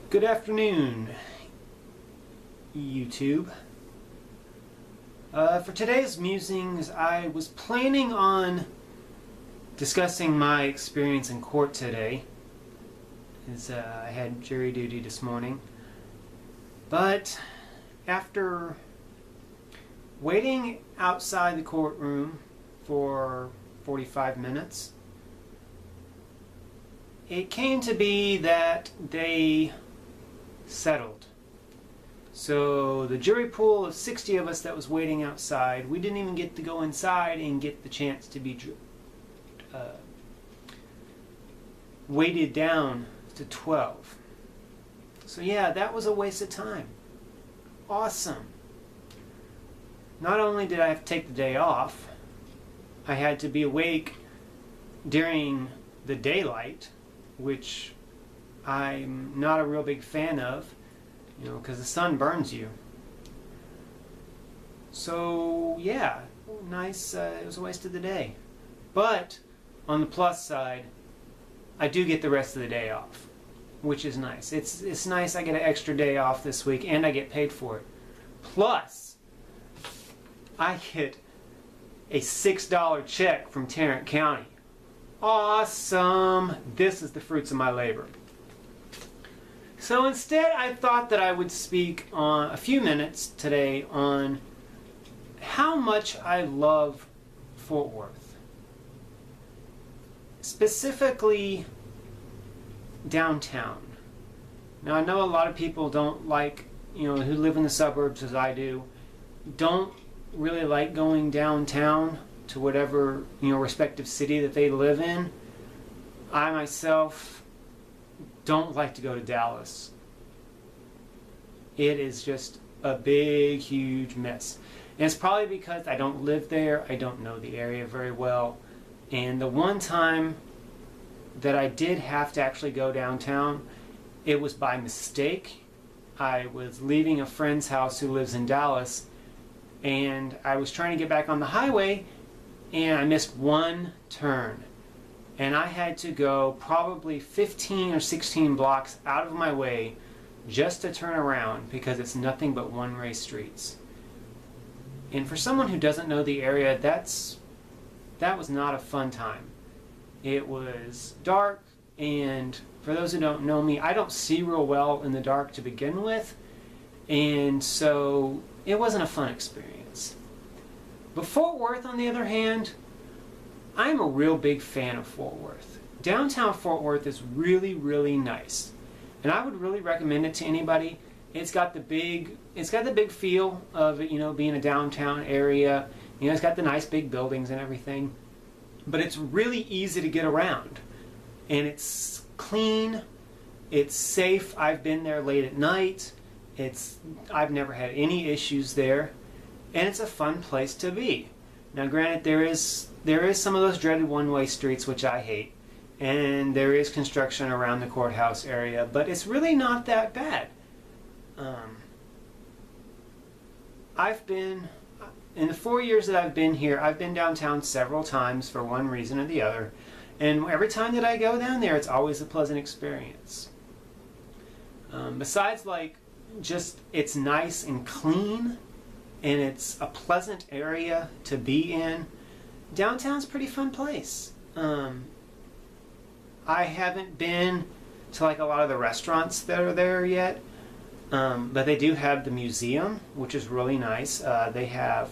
Good afternoon, YouTube. For today's musings, I was planning on discussing my experience in court today, as I had jury duty this morning. But after waiting outside the courtroom for 45 minutes, it came to be that they settled. So the jury pool of 60 of us that was waiting outside, we didn't even get to go inside and get the chance to be weighted down to 12. So yeah, that was a waste of time. Awesome. Not only did I have to take the day off, I had to be awake during the daylight, which I'm not a real big fan of, because the sun burns you. So yeah, nice. It was a waste of the day. But on the plus side, I do get the rest of the day off, which is nice. It's nice. I get an extra day off this week, and I get paid for it. Plus, I get a $6 check from Tarrant County. Awesome! This is the fruits of my labor. So instead, I thought that I would speak on a few minutes today on how much I love Fort Worth. Specifically, downtown. Now, I know a lot of people don't like, who live in the suburbs as I do, don't really like going downtown to whatever, respective city that they live in. I myself don't like to go to Dallas. It is just a big, huge mess. And it's probably because I don't live there, I don't know the area very well. And the one time that I did have to actually go downtown, it was by mistake. I was leaving a friend's house who lives in Dallas, and I was trying to get back on the highway, and I missed one turn. And I had to go probably 15 or 16 blocks out of my way just to turn around, because it's nothing but one-way streets. And for someone who doesn't know the area, that was not a fun time. It was dark, and for those who don't know me, I don't see real well in the dark to begin with, and so it wasn't a fun experience. But Fort Worth, on the other hand, I'm a real big fan of Fort Worth. Downtown Fort Worth is really, really nice, and I would really recommend it to anybody. It's got the big feel of it, being a downtown area. It's got the nice big buildings and everything, but it's really easy to get around, and it's clean. It's safe. I've been there late at night. I've never had any issues there, and it's a fun place to be. Now, granted, there is some of those dreaded one-way streets, which I hate, and there is construction around the courthouse area, but it's really not that bad. In the 4 years that I've been here, I've been downtown several times for one reason or the other, and every time that I go down there, it's always a pleasant experience. Besides, it's nice and clean, and it's a pleasant area to be in, downtown's a pretty fun place. I haven't been to a lot of the restaurants that are there yet, but they do have the museum, which is really nice. They have,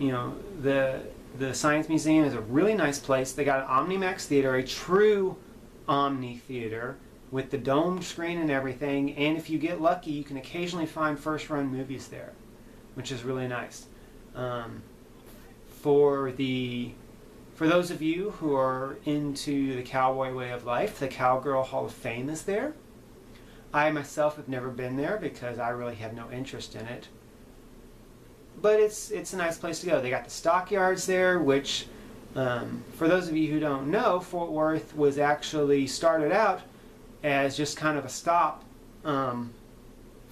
the Science Museum is a really nice place. They got an Omnimax theater, a true Omni theater, with the domed screen and everything, and if you get lucky, you can occasionally find first-run movies there, which is really nice. For those of you who are into the cowboy way of life, the Cowgirl Hall of Fame is there. I myself have never been there because I really have no interest in it. But it's a nice place to go. They got the stockyards there, which, for those of you who don't know, Fort Worth was actually started out as just kind of a stop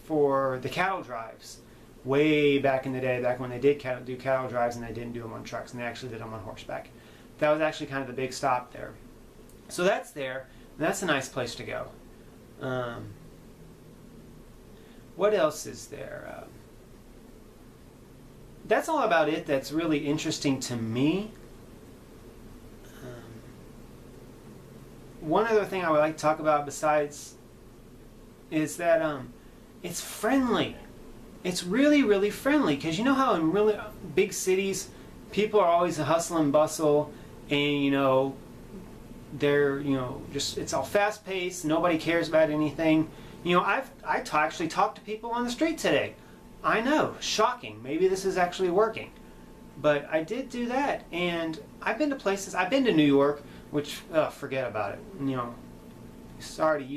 for the cattle drives. Way back in the day, back when they did do cattle drives, and they didn't do them on trucks, and they actually did them on horseback. That was actually kind of the big stop there. So that's there, and that's a nice place to go. What else is there? That's all about it that's really interesting to me. One other thing I would like to talk about besides is that it's friendly. It's really, really friendly, because you know how in really big cities people are always a hustle and bustle, and they're just, it's all fast paced, nobody cares about anything. I actually talked to people on the street today. I know, shocking. Maybe this is actually working. But I did do that, and I've been to places. I've been to New York, which, forget about it. Sorry to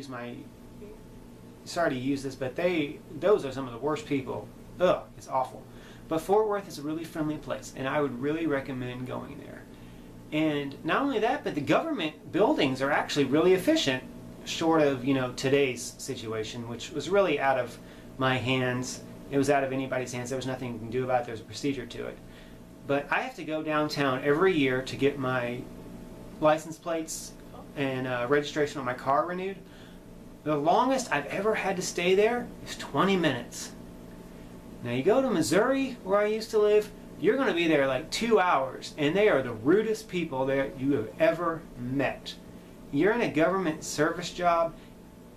use this, but those are some of the worst people. Ugh, it's awful. But Fort Worth is a really friendly place, and I would really recommend going there. And not only that, but the government buildings are actually really efficient, short of, today's situation, which was really out of my hands. It was out of anybody's hands. There was nothing you can do about it. There's a procedure to it. But I have to go downtown every year to get my license plates and registration on my car renewed. The longest I've ever had to stay there is 20 minutes. Now you go to Missouri, where I used to live, you're going to be there like 2 hours, and they are the rudest people that you have ever met. You're in a government service job,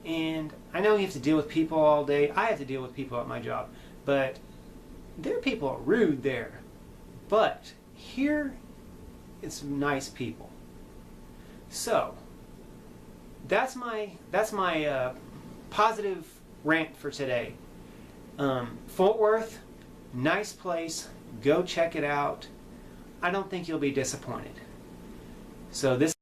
and I know you have to deal with people all day. I have to deal with people at my job, but their people are rude there. But here, it's nice people. So that's my positive rant for today. Fort Worth, nice place. Go check it out. I don't think you'll be disappointed. So this